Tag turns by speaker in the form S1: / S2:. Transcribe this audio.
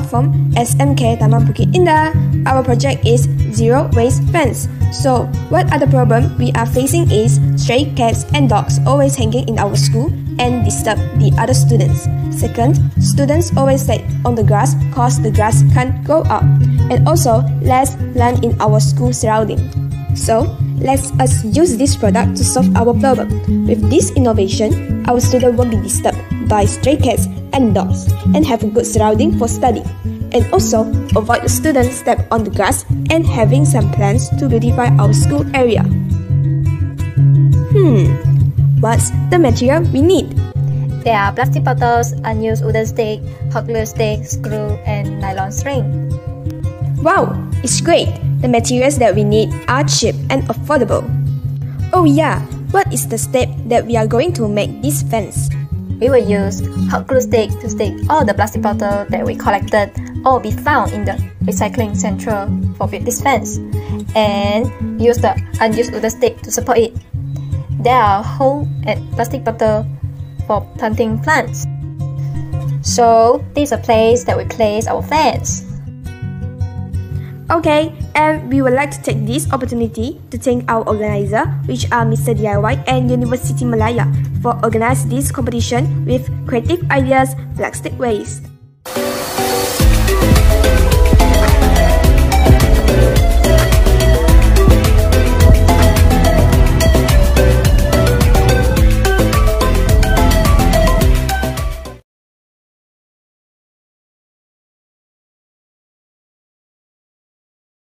S1: from SMK Taman Bukit Indah. Our project is Zero Waste Fence. So, what are the problems we are facing is stray cats and dogs always hanging in our school and disturb the other students. Second, students always sit on the grass cause the grass can't grow up. And also, less plant in our school surrounding. So, let us use this product to solve our problem. With this innovation, our students won't be disturbed by stray cats and dogs and have a good surrounding for study. And also, avoid the students step on the grass and having some plants to beautify our school area. What's the material we need?
S2: There are plastic bottles, unused wooden stick, hot glue stick, screw, and nylon string.
S1: Wow, it's great! The materials that we need are cheap and affordable. Oh yeah, what is the step that we are going to make this fence?
S2: We will use hot glue stick to stick all the plastic bottles that we collected or be found in the recycling central for this fence, and use the unused wooden stick to support it. There are holes and plastic bottle for planting plants. So this is a place that we place our fence.
S1: Okay, and we would like to take this opportunity to thank our organizer, which are Mr. DIY and University Malaya, for organizing this competition with creative ideas, plastic waste.